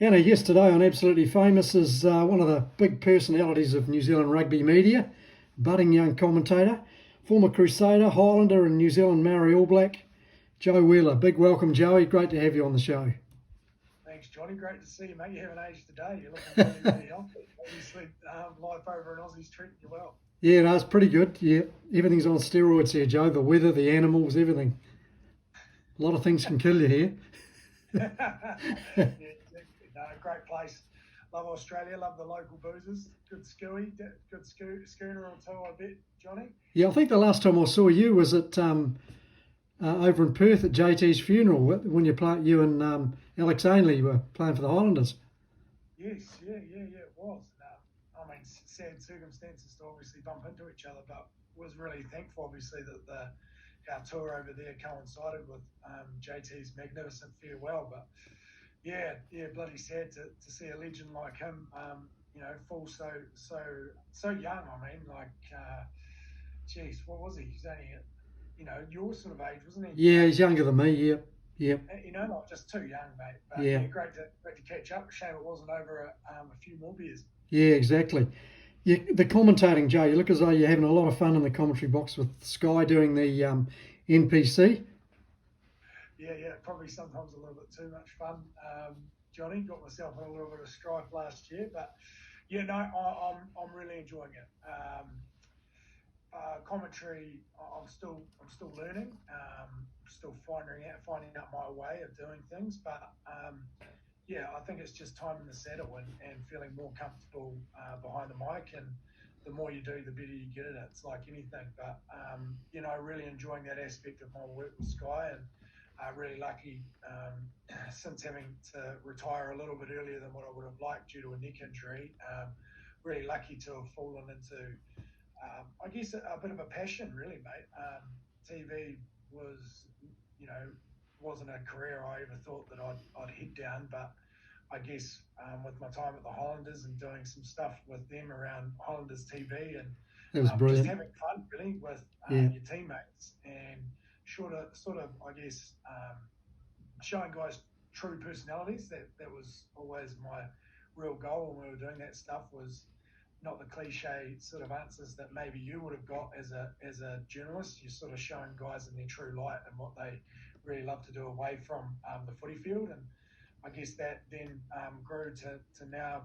And our guest today on Absolutely Famous is one of the big personalities of New Zealand rugby media, budding young commentator, former Crusader, Highlander and New Zealand Maori All Black, Joe Wheeler. Big welcome, Joey. Great to have you on the show. Thanks, Johnny. Great to see you, mate. You haven't aged today. You're looking really, really healthy. Obviously, life over in Aussie's treating you well. Yeah, no, it's pretty good. Yeah, everything's on steroids here, Joe. The weather, the animals, everything. A lot of things can kill you here. Yeah, exactly. No, great place. Love Australia. Love the local boozers. Good skewy. Good schooner or two, I bet, Johnny. Yeah, I think the last time I saw you was at over in Perth at JT's funeral when you and Alex Ainley were playing for the Highlanders. Yes, yeah, it was. I mean, sad circumstances to obviously bump into each other, but was really thankful, obviously, that our tour over there coincided with JT's magnificent farewell. But yeah, bloody sad to see a legend like him, fall so young. I mean, geez, what was he? He's only, your sort of age, wasn't he? Yeah, he's younger than me. Yep, yep. Not just too young, mate. But Yeah, yeah, great to catch up. Shame it wasn't over a few more beers. yeah, exactly. The commentating, Joe, you look as though you're having a lot of fun in the commentary box with Sky doing the NPC. Yeah, probably sometimes a little bit too much fun. Johnny, got myself in a little bit of strife last year, but yeah, no, I'm really enjoying it. Commentary, I'm still learning, still finding out my way of doing things, but yeah, I think it's just time in the saddle and feeling more comfortable behind the mic. And the more you do, the better you get at it. It's like anything. But, really enjoying that aspect of my work with Sky and really lucky since having to retire a little bit earlier than what I would have liked due to a neck injury. Really lucky to have fallen into, I guess, a bit of a passion, really, mate. TV was, you know, wasn't a career I ever thought that I'd head down, but I guess with my time at the Highlanders and doing some stuff with them around Highlanders TV and That was just brilliant. having fun really with Yeah, your teammates and sort of I guess showing guys true personalities. That was always my real goal when we were doing that stuff, was not the cliche sort of answers that maybe you would have got as a journalist. You're sort of showing guys in their true light and what they really love to do away from the footy field. And I guess that then grew to now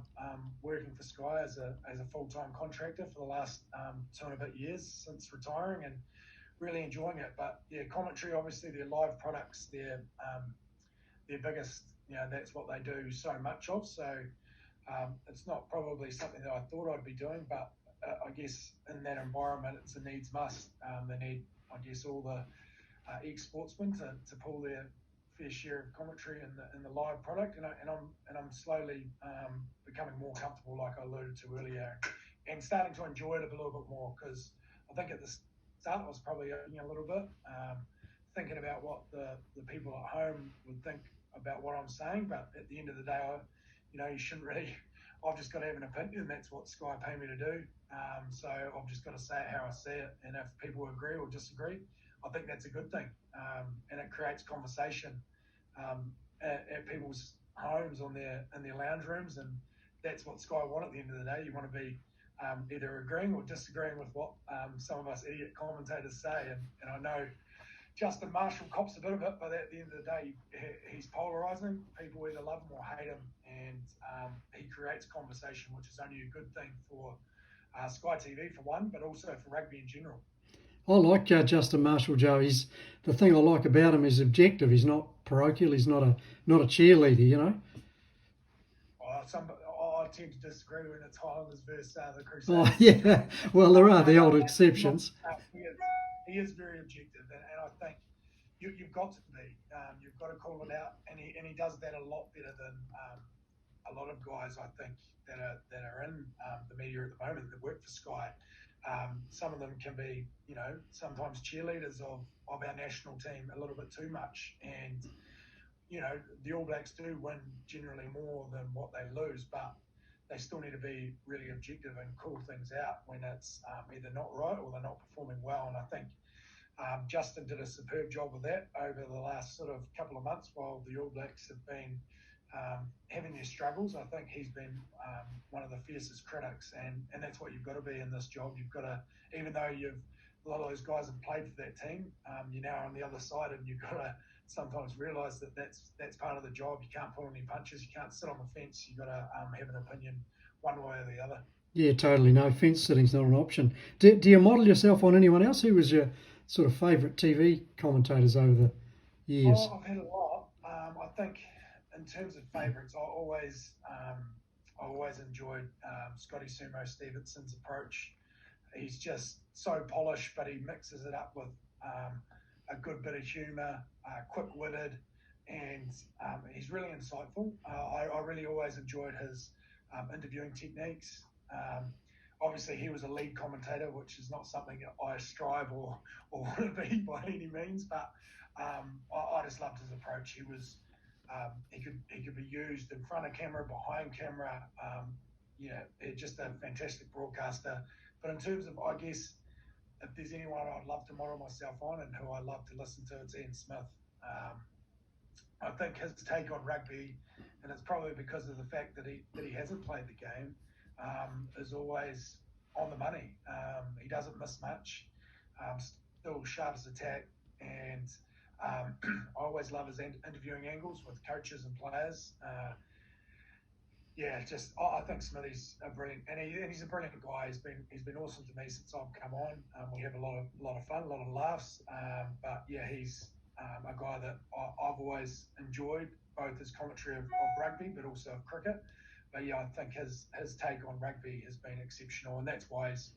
working for Sky as a full time contractor for the last 2 and a bit years since retiring, and really enjoying it. But yeah, commentary, obviously, their live products, their biggest, that's what they do so much of. So it's not probably something that I thought I'd be doing, but I guess in that environment, it's a needs must. They need, I guess, all the ex-sportsmen to pull their fair share of commentary in the live product, and I'm slowly becoming more comfortable, like I alluded to earlier, and starting to enjoy it a little bit more, because I think at the start I was probably a little bit thinking about what the people at home would think about what I'm saying, but at the end of the day, you shouldn't really. I've just got to have an opinion. That's what Sky pay me to do. So I've just got to say it how I see it, and if people agree or disagree, I think that's a good thing, and it creates conversation at people's homes in their lounge rooms, and that's what Sky want at the end of the day. You want to be either agreeing or disagreeing with what some of us idiot commentators say, and I know Justin Marshall cops a bit of it, but at the end of the day, he's polarising. People either love him or hate him, and he creates conversation, which is only a good thing for Sky TV for one, but also for rugby in general. I like Justin Marshall, Joe. The thing I like about him is objective. He's not parochial. He's not a cheerleader. You know. I tend to disagree when it's Highlanders versus the Oh Crusaders. yeah. Well, there are the old exceptions. He is very objective, and I think you've got to be. You've got to call it out, and he does that a lot better than a lot of guys, I think, that are in the media at the moment that work for Sky. Some of them can be, sometimes cheerleaders of our national team a little bit too much, and the All Blacks do win generally more than what they lose, but they still need to be really objective and call things out when it's either not right or they're not performing well. And I think Justin did a superb job of that over the last sort of couple of months while the All Blacks have been having their struggles. I think he's been one of the fiercest critics, and that's what you've got to be in this job. You've got to, even though a lot of those guys have played for that team, you're now on the other side, and you've got to sometimes realise that that's part of the job. You can't pull any punches. You can't sit on the fence. You've got to have an opinion one way or the other. Yeah, totally. No, fence sitting's not an option. Do you model yourself on anyone else? Who was your sort of favourite TV commentators over the years? Oh, I've had a lot. I think in terms of favourites, I always enjoyed Scotty Sumo Stevenson's approach. He's just so polished, but he mixes it up with a good bit of humour, quick-witted, and he's really insightful. I really always enjoyed his interviewing techniques. Obviously, he was a lead commentator, which is not something I strive or want to be by any means, but I just loved his approach. He could be used in front of camera, behind camera. Just a fantastic broadcaster. But in terms of, I guess, if there's anyone I'd love to model myself on and who I love to listen to, it's Ian Smith. I think his take on rugby, and it's probably because of the fact that he hasn't played the game, is always on the money. He doesn't miss much. Still sharp as a tack, and I always love his interviewing angles with coaches and players. I think Smithy's a brilliant, and he's a brilliant guy. He's been awesome to me since I've come on. We have a lot of fun, a lot of laughs. He's a guy that I've always enjoyed, both his commentary of rugby, but also of cricket. But yeah, I think his take on rugby has been exceptional, and that's why he's,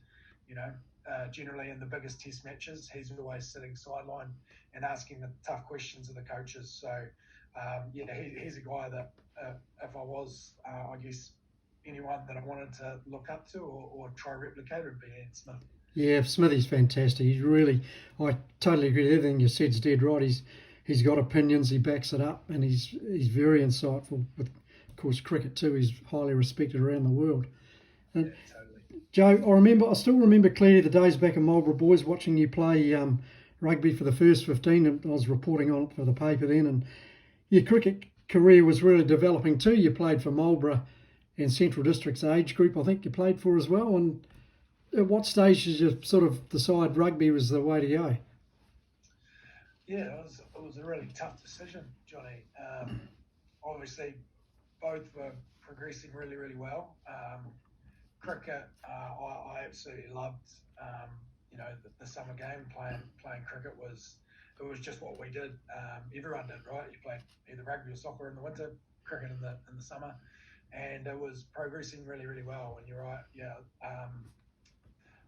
generally in the biggest test matches, he's always sitting sideline and asking the tough questions of the coaches. So he's a guy that if I was, I guess, anyone that I wanted to look up to or try to replicate would be Ian Smith. Yeah, Smithy's fantastic. I totally agree with everything you said's dead right. He's got opinions, he backs it up, and he's very insightful. With, of course, cricket too. He's highly respected around the world. And yeah, totally. Joe, I still remember clearly the days back in Marlborough Boys watching you play rugby for the first 15, and I was reporting on it for the paper then, and your cricket career was really developing too. You played for Marlborough and Central District's age group, I think you played for as well. And at what stage did you sort of decide rugby was the way to go? Yeah, it was a really tough decision, Johnny. Obviously, both were progressing really, really well. Cricket, I absolutely loved. The summer game playing cricket was just what we did. Everyone did, right? You played either rugby or soccer in the winter, cricket in the summer, and it was progressing really, really well. And you're right, yeah.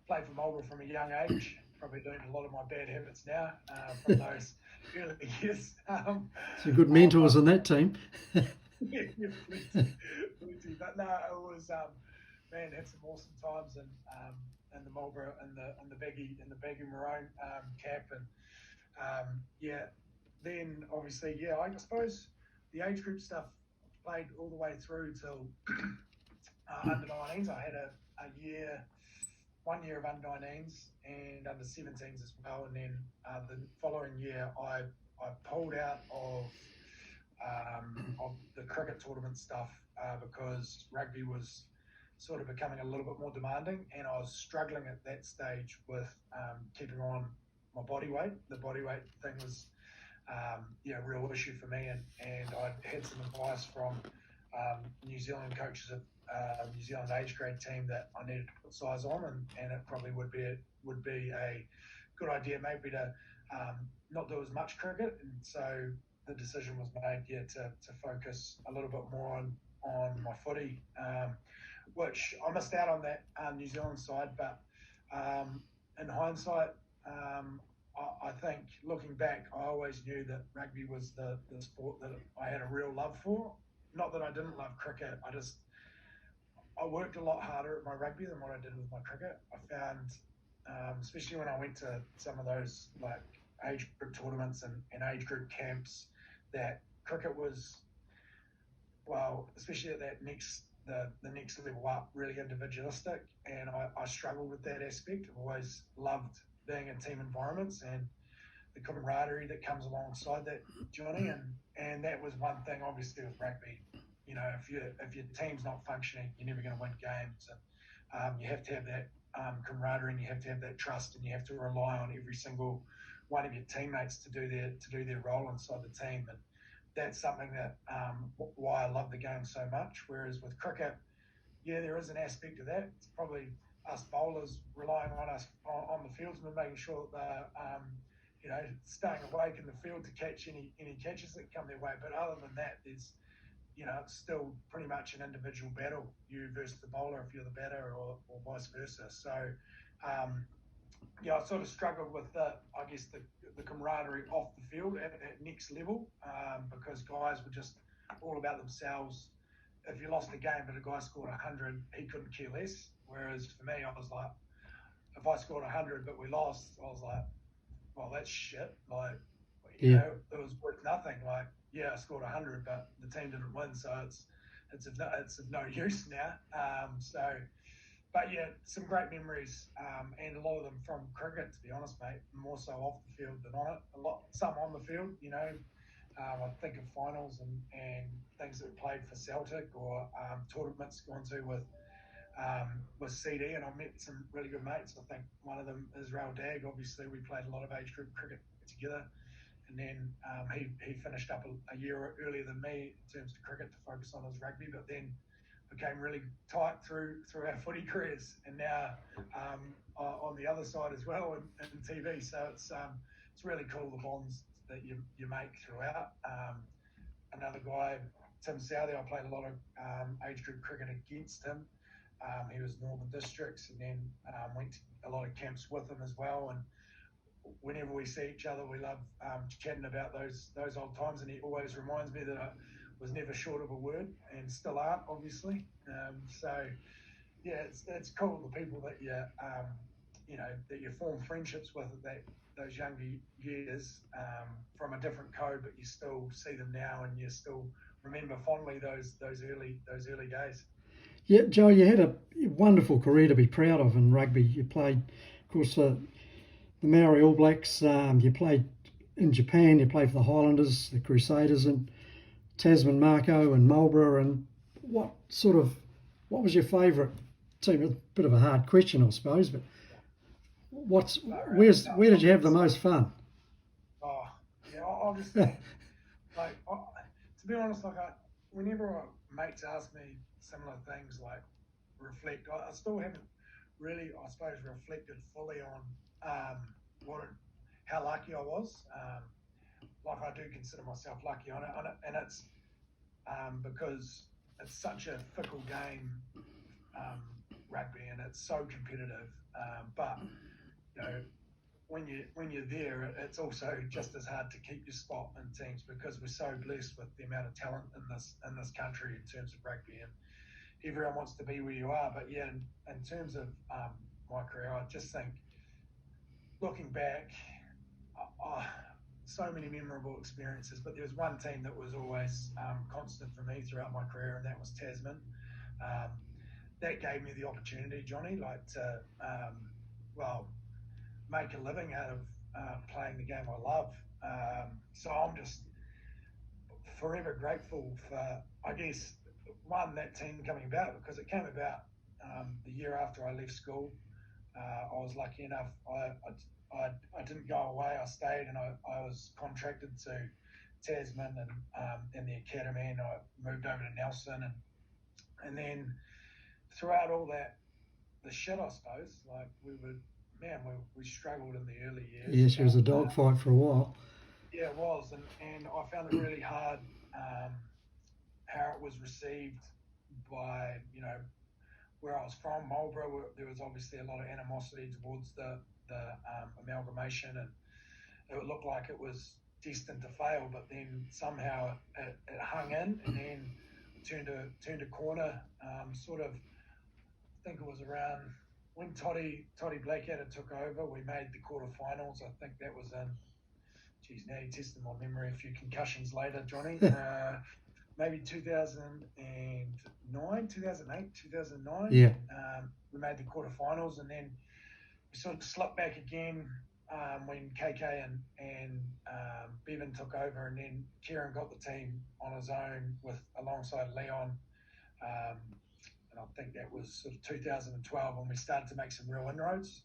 Played for Marlborough from a young age. Probably doing a lot of my bad habits now from those early years. Some good mentors in that team. Yeah, plenty. But no, it was had some awesome times in the Marlborough and the baggy maroon cap, and then obviously I suppose the age group stuff played all the way through till under 19s. I had a 1 year of under 19s and under 17s as well, and then the following year I pulled out of the cricket tournament stuff because rugby was sort of becoming a little bit more demanding, and I was struggling at that stage with keeping on my body weight. The body weight thing was a real issue for me, and I'd had some advice from New Zealand coaches of New Zealand age grade team that I needed to put size on, and it probably would be a good idea maybe to not do as much cricket, and so the decision was made to focus a little bit more on my footy, which I missed out on that New Zealand side, but in hindsight, I think looking back, I always knew that rugby was the sport that I had a real love for. Not that I didn't love cricket, I worked a lot harder at my rugby than what I did with my cricket. I found, especially when I went to some of those like age group tournaments and age group camps, that cricket was, well, especially at that the next level up, really individualistic, and I struggled with that aspect. I've always loved being in team environments, and the camaraderie that comes alongside that, Johnny, and that was one thing obviously with rugby. You know, if your team's not functioning, you're never going to win games, and you have to have that camaraderie, and you have to have that trust, and you have to rely on every single one of your teammates to do their role inside the team, and that's something that why I love the game so much. Whereas with cricket, yeah, there is an aspect of that. It's probably us bowlers relying on us on the fieldsmen, making sure that they're staying awake in the field to catch any catches that come their way. But other than that, there's it's still pretty much an individual battle, you versus the bowler if you're the batter, or vice versa. So, I sort of struggled with the camaraderie off the field at next level, because guys were just all about themselves. If you lost a game but a guy scored 100, he couldn't care less. Whereas for me, I was like, if I scored 100 but we lost, I was like, well, that's shit. Like, it was worth nothing. Like, yeah, I scored 100, but the team didn't win, so it's of no use now. But yeah, some great memories, and a lot of them from cricket, to be honest, mate. More so off the field than on it. Some on the field, I think of finals and things that we played for Celtic, or tournaments gone to with CD, and I met some really good mates. I think one of them is Rail Dag. Obviously, we played a lot of age group cricket together, and then he finished up a year earlier than me in terms of cricket to focus on his rugby, but then became really tight through our footy careers, and now on the other side as well in TV. So it's really cool, the bonds that you make throughout. Another guy, Tim Southey, I played a lot of age group cricket against him. He was Northern Districts, and then went to a lot of camps with him as well. And whenever we see each other, we love chatting about those old times. And he always reminds me that I was never short of a word, and still aren't, obviously. So yeah, it's cool, the people that that you form friendships with at those younger years, from a different code, but you still see them now, and you still remember fondly those early days. Yeah, Joe, you had a wonderful career to be proud of in rugby. You played, of course, for the Maori All Blacks. You played in Japan. You played for the Highlanders, the Crusaders, and Tasman Mako and Marlborough. And what was your favourite team? A bit of a hard question, I suppose, but where did you have the most fun? Oh, yeah, obviously. To be honest, whenever mates ask me similar things, like reflect, I still haven't really, I suppose, reflected fully on how lucky I was. I do consider myself lucky on it, and it's because it's such a fickle game, rugby, and it's so competitive. But when you're there, it's also just as hard to keep your spot in teams, because we're so blessed with the amount of talent in this country in terms of rugby, and everyone wants to be where you are. But yeah, in terms of my career, I just think, looking back, so many memorable experiences. But there was one team that was always constant for me throughout my career, and that was Tasman. That gave me the opportunity, Johnny, to make a living out of playing the game I love. So I'm just forever grateful for, I guess, that team coming about, because it came about the year after I left school. I was lucky enough, I didn't go away, I stayed, and I was contracted to Tasman and in the academy, and I moved over to Nelson, and then throughout all that, the shit, I suppose, we struggled in the early years. Yes, it was a dogfight for a while. Yeah, it was, and I found it really hard how it was received by, where I was from, Marlborough. There was obviously a lot of animosity towards the amalgamation, and it looked like it was destined to fail, but then somehow it hung in, and then turned a corner, I think it was around when Toddy Blackadder took over. We made the quarterfinals. I think that was in, geez, now you're testing my memory, a few concussions later, Johnny. Maybe 2009, 2008, 2009. Yeah. We made the quarterfinals, and then we sort of slipped back again when KK and Bevan took over, and then Kieran got the team on his own alongside Leon. And I think that was sort of 2012 when we started to make some real inroads.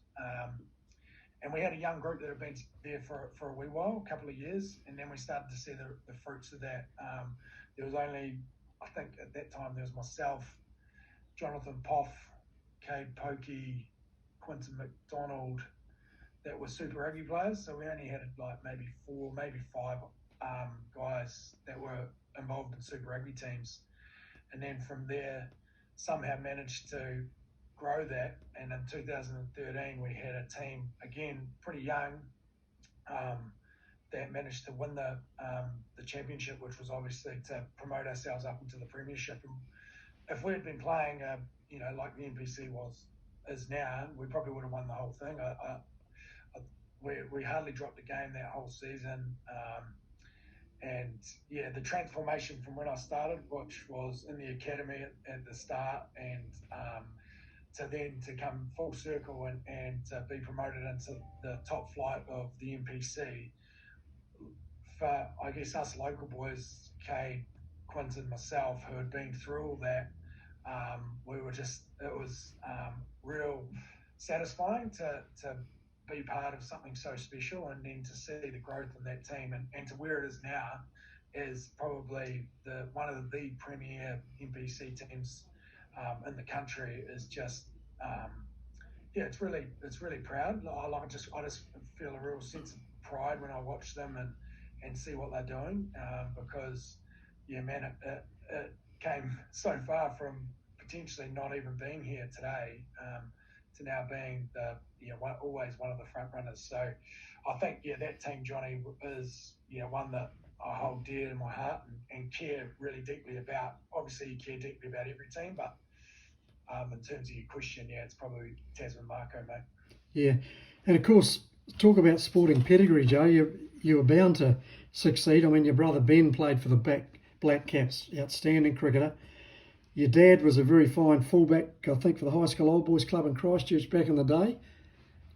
And we had a young group that had been there for a wee while, a couple of years, and then we started to see the fruits of that. There was only, I think at that time, there was myself, Jonathan Poff, Cade Pokey, Quinton McDonald, that were Super Rugby players. So we only had like maybe 4, maybe 5 guys that were involved in Super Rugby teams. And then from there, somehow managed to grow that. And in 2013, we had a team, again, pretty young, that managed to win the championship, which was obviously to promote ourselves up into the premiership. And if we had been playing, like the NPC is now, we probably would have won the whole thing. We hardly dropped a game that whole season. And yeah, the transformation from when I started, which was in the academy at the start, and to then to come full circle and to be promoted into the top flight of the NPC, for I guess us local boys, Cade, Quinton, myself, who had been through all that, it was real satisfying to be part of something so special, and then to see the growth in that team and to where it is now is probably one of the premier NPC teams in the country. Is just it's really proud. I just feel a real sense of pride when I watch them and see what they're doing, because yeah, man, it came so far from potentially not even being here today, to now being always one of the front runners. So I think that team, Johnny, is one that I hold dear to my heart and care really deeply about. Obviously, you care deeply about every team, but in terms of your question, it's probably Tasman Mako, mate. Yeah, and of course, talk about sporting pedigree, Joe. You were bound to succeed. I mean, your brother Ben played for the Black Caps, outstanding cricketer. Your dad was a very fine fullback, I think, for the High School Old Boys Club in Christchurch back in the day.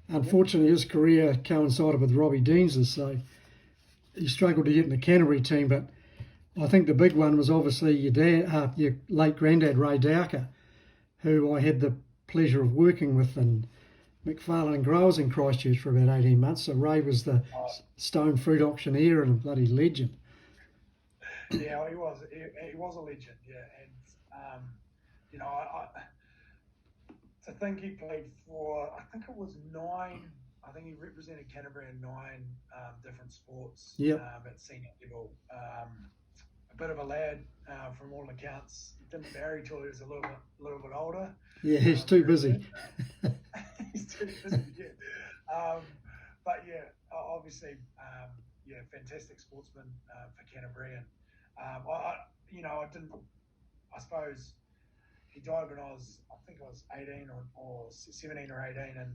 Unfortunately, his career coincided with Robbie Deans's, so he struggled to get in the Canterbury team. But I think the big one was obviously your dad, your late granddad, Ray Dowker, who I had the pleasure of working with in McFarlane and Growers in Christchurch for about 18 months. So Ray was the stone fruit auctioneer and a bloody legend. Yeah, he was a legend, yeah. And, to think he played for, I think it was 9, I think he represented Canterbury in 9 different sports at senior level. A bit of a lad from all accounts. Didn't marry till he was a little bit older. Yeah, he's too busy. He's too busy, yeah. But yeah, obviously, fantastic sportsman for Canterbury. And I suppose he died when I think I was 18 or 17 or 18, and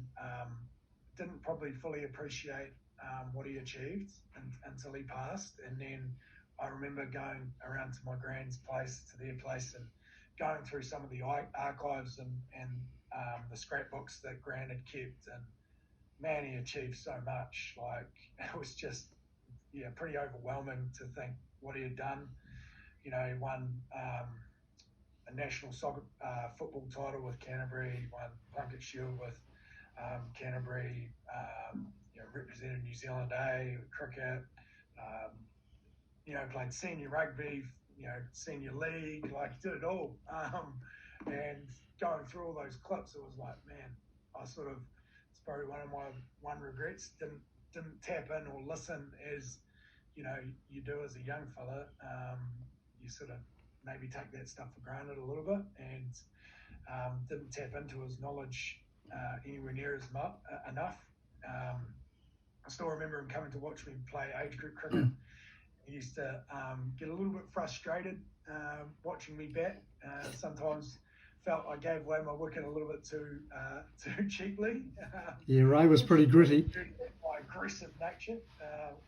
didn't probably fully appreciate what he achieved until he passed. And then I remember going around to my grand's place, to their place, and going through some of the archives and the scrapbooks that Gran had kept. And man, he achieved so much. Like, it was just, pretty overwhelming to think what he had done. He won a national soccer football title with Canterbury. He won Plunkett Shield with Canterbury. Represented New Zealand A, cricket. Played senior rugby, senior league, like he did it all. And going through all those clips, it was like, man, it's probably one of my regrets. Didn't tap in or listen as, you do as a young fella. You sort of maybe take that stuff for granted a little bit, and didn't tap into his knowledge anywhere near enough. I still remember him coming to watch me play age group cricket. He used to get a little bit frustrated watching me bat. Sometimes felt I gave away my wicket a little bit too cheaply. Yeah, Ray was pretty gritty. My aggressive nature,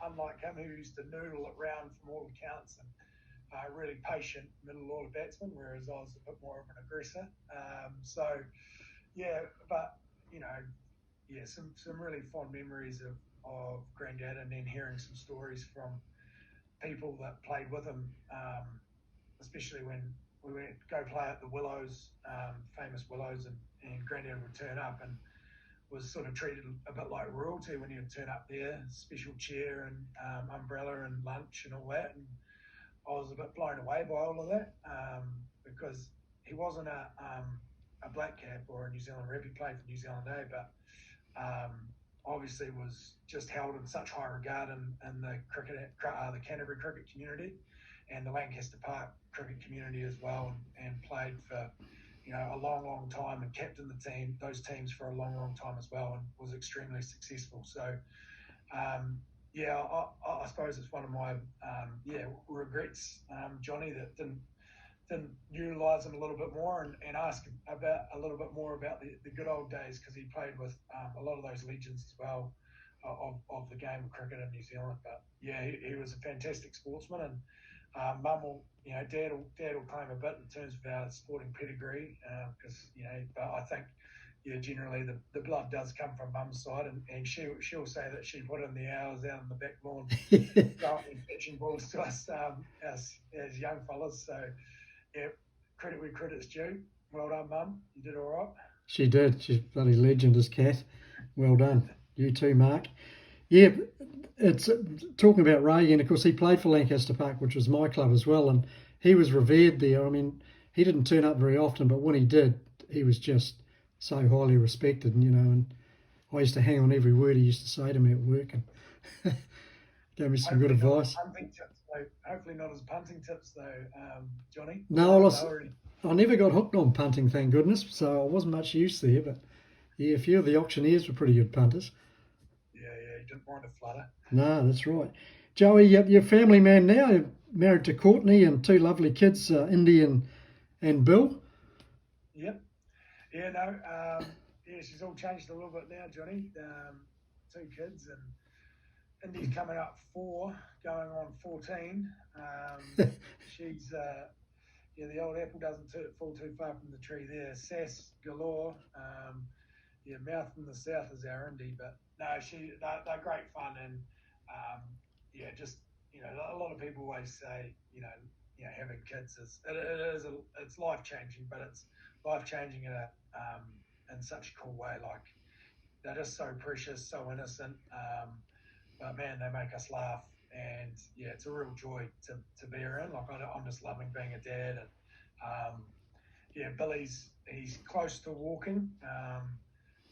unlike him, who used to noodle it round from all accounts, and really patient middle order batsman, whereas I was a bit more of an aggressor. Some really fond memories of of Granddad, and then hearing some stories from people that played with him, especially when we went go play at the Willows, famous Willows, and Granddad would turn up and was sort of treated a bit like royalty when he would turn up there, special chair and umbrella and lunch and all that. And I was a bit blown away by all of that because he wasn't a black cap or a New Zealand rep. He played for New Zealand A, but obviously was just held in such high regard in the the Canterbury cricket community and the Lancaster Park cricket community as well, and played for a long time and captained those teams for a long time as well, and was extremely successful. So I suppose it's one of my regrets, Johnny, that didn't utilise him a little bit more and ask about a little bit more about the good old days, because he played with a lot of those legends as well of the game of cricket in New Zealand. But yeah, he was a fantastic sportsman, and Mum will, Dad will claim a bit in terms of our sporting pedigree, because but I think generally the blood does come from Mum's side, and she'll say that she put in the hours out on the back lawn, going and fetching balls to us as young fellas. So yeah, credit where credit's due. Well done, Mum. You did all right. She did. She's a bloody legend, this cat. Well done. You too, Mark. Yeah, it's talking about Reagan. Of course, he played for Lancaster Park, which was my club as well, and he was revered there. I mean, he didn't turn up very often, but when he did, he was just so highly respected. And I used to hang on every word he used to say to me at work, and gave me some good advice. Hopefully not as punting tips though, Johnny. No, I never got hooked on punting, thank goodness, so I wasn't much use there. But yeah, a few of the auctioneers were pretty good punters. Yeah, you didn't mind a flutter. No, that's right. Joey, you're a family man now. You're married to Courtney and two lovely kids, Indy and Bill. Yep. Yeah, no. She's all changed a little bit now, Johnny. Two kids, and Indy's coming up 4, going on 14. She's the old apple doesn't fall too far from the tree there. Sass galore. Mouth from the south is our Indy, but no, they're great fun, and just a lot of people always say having kids it's life changing, but it's life changing in such a cool way. Like, they're just so precious, so innocent, but man, they make us laugh, and yeah, it's a real joy to be around. Like, I'm just loving being a dad, and Billy's he's close to walking.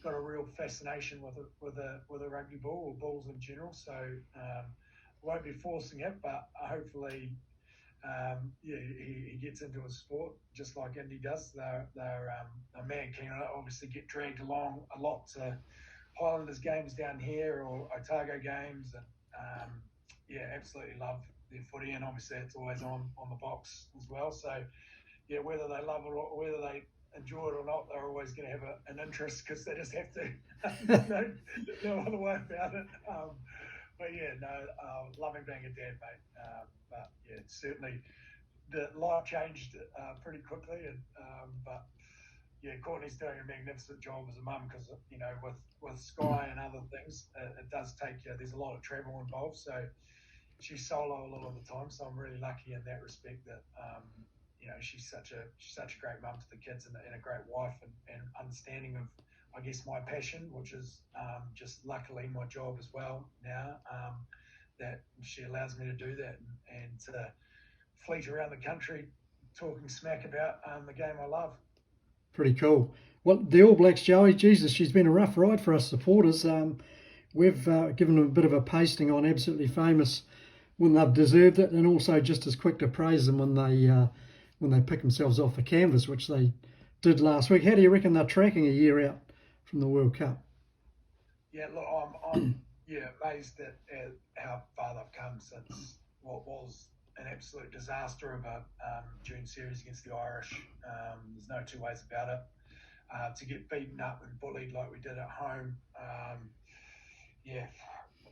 Got a real fascination with a rugby ball or balls in general. So won't be forcing it, but hopefully, he gets into a sport just like Indy does. They're mad keen on it. Obviously, get dragged along a lot to Highlanders games down here or Otago games, and absolutely love their footy. And obviously, it's always on the box as well. So yeah, whether they love it or whether they enjoy it or not, they're always going to have an interest, because they just have to. No other way about it. But yeah, loving being a dad, mate. But yeah, certainly the life changed pretty quickly, but yeah, Courtney's doing a magnificent job as a mum, because with Sky and other things, it does take there's a lot of travel involved, so she's solo a lot of the time. So I'm really lucky in that respect that she's such a great mum to the kids, and a great wife, and understanding of, I guess, my passion, which is just luckily my job as well now, that she allows me to do that and to fleet around the country talking smack about the game I love. Pretty cool. Well, the All Blacks, Joey, Jesus, she's been a rough ride for us supporters. We've given them a bit of a pasting on Absolutely Famous when they've deserved it, and also just as quick to praise them when they pick themselves off the canvas, which they did last week. How do you reckon they're tracking a year out from the World Cup? Yeah, look, I'm amazed at how far they've come since what was an absolute disaster of a June series against the Irish. There's no two ways about it. To get beaten up and bullied like we did at home,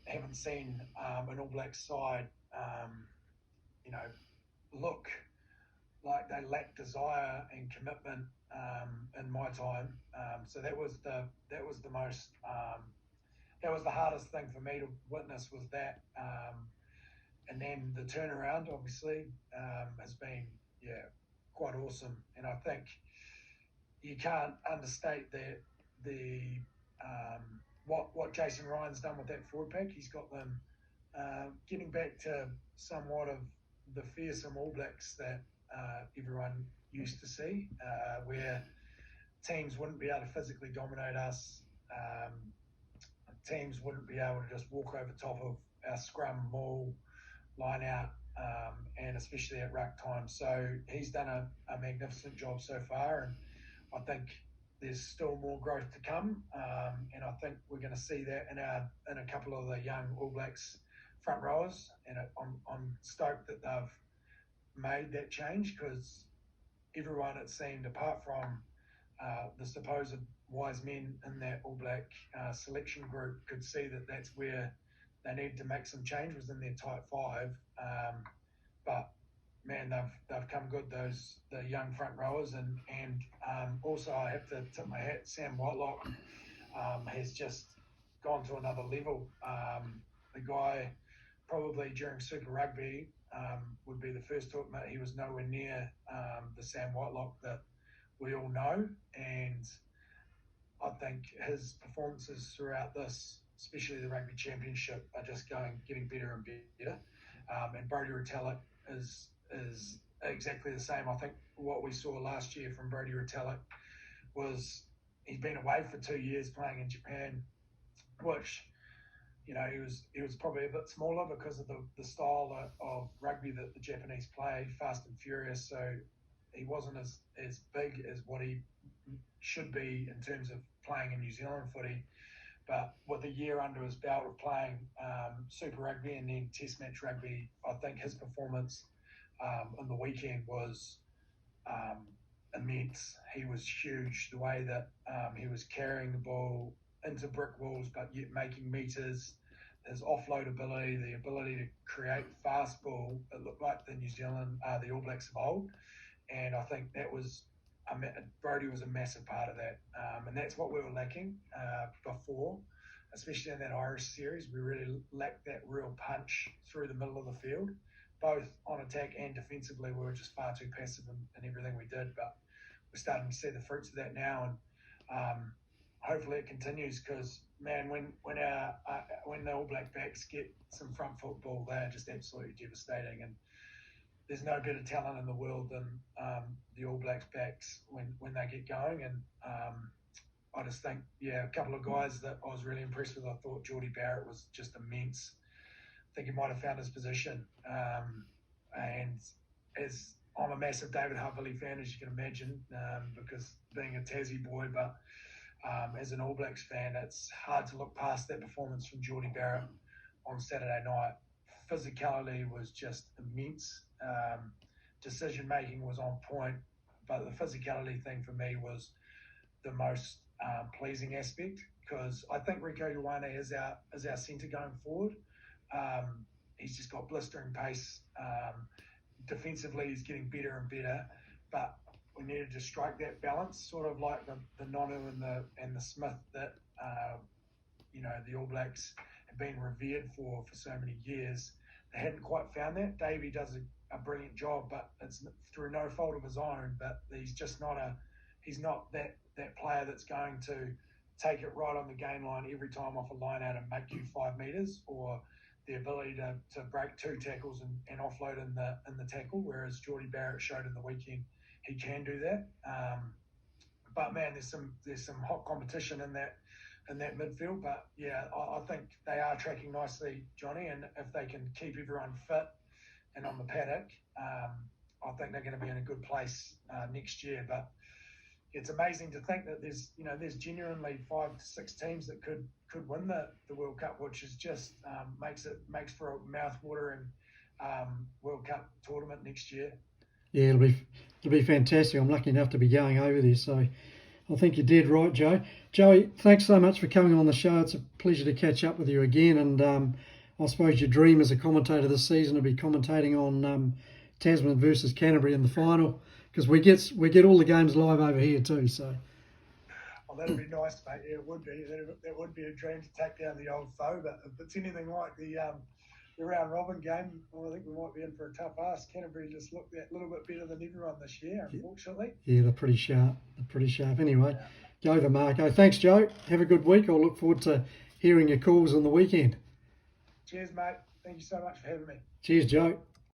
haven't seen an All Black side, look like they lack desire and commitment in my time. So that was the most that was the hardest thing for me to witness, was that. And then the turnaround, obviously, has been, quite awesome. And I think you can't understate the what Jason Ryan's done with that forward pack. He's got them getting back to somewhat of the fearsome All Blacks that everyone used to see, where teams wouldn't be able to physically dominate us. Teams wouldn't be able to just walk over top of our scrum, maul, line out, and especially at ruck time. So he's done a magnificent job so far, and I think there's still more growth to come, and I think we're going to see that in a couple of the young All Blacks front rowers, and I'm stoked that they've made that change, because everyone, it seemed, apart from the supposed wise men in that All Black selection group, could see that that's where they needed to make some change, was in their tight five. But man, they've come good, the young front rowers, and also I have to tip my hat. Sam Whitelock has just gone to another level. The guy, probably during Super Rugby, would be the first to admit he was nowhere near the Sam Whitelock that we all know, and I think his performances throughout this, especially the Rugby Championship, are just getting better and better. And Brodie Retallick is exactly the same. I think what we saw last year from Brodie Retallick was he's been away for 2 years playing in Japan, which, he was probably a bit smaller because of the style of rugby that the Japanese play, fast and furious. So he wasn't as big as what he should be in terms of playing in New Zealand footy. But with a year under his belt of playing Super Rugby and then Test match rugby, I think his performance on the weekend was immense. He was huge. The way that he was carrying the ball into brick walls, but yet making meters, his offload ability, the ability to create fast ball, it looked like the All Blacks of old. And I think that was Brodie was a massive part of that, and that's what we were lacking before, especially in that Irish series. We really lacked that real punch through the middle of the field, both on attack and defensively. We were just far too passive in everything we did, but we're starting to see the fruits of that now, and hopefully it continues, because man, when the All Black backs get some front football, they're just absolutely devastating, and there's no better talent in the world than the All Blacks backs when they get going. And I just think, a couple of guys that I was really impressed with. I thought Geordie Barrett was just immense. I think he might have found his position. And as I'm a massive David Havili fan, as you can imagine, because being a Tassie boy, but as an All Blacks fan, it's hard to look past that performance from Geordie Barrett on Saturday night. Physicality was just immense. Decision making was on point, but the physicality thing for me was the most pleasing aspect, because I think Rico Ioane is our centre going forward. He's just got blistering pace. Defensively, he's getting better and better, but we needed to strike that balance, sort of like the Nonu and the Smith that the All Blacks have been revered for so many years. They hadn't quite found that. Davey does a brilliant job, but it's through no fault of his own. But he's just not that player that's going to take it right on the gain line every time off a line out and make you 5 meters, or the ability to break 2 tackles and offload in the tackle. Whereas Geordie Barrett showed in the weekend he can do that. But man, there's some hot competition in that midfield. But I think they are tracking nicely, Johnny, and if they can keep everyone fit and on the paddock, I think they're going to be in a good place next year. But it's amazing to think that there's genuinely 5 to 6 teams that could win the World Cup, which is just makes for a mouth-watering World Cup tournament next year. Yeah, it'll be fantastic. I'm lucky enough to be going over there, so I think you did right, Joe. Joey, thanks so much for coming on the show. It's a pleasure to catch up with you again, and I suppose your dream as a commentator this season will be commentating on Tasman versus Canterbury in the final, because we get all the games live over here too. So Oh, that'd be nice, mate. Yeah, it would be. That would be a dream to take down the old foe. But if it's anything like the round robin game, well, I think we might be in for a tough ask. Canterbury just looked a little bit better than everyone this year, unfortunately. Yeah, they're pretty sharp. Anyway, go to Marco. Thanks, Joe. Have a good week. I'll look forward to hearing your calls on the weekend. Cheers, mate. Thank you so much for having me. Cheers, Joe.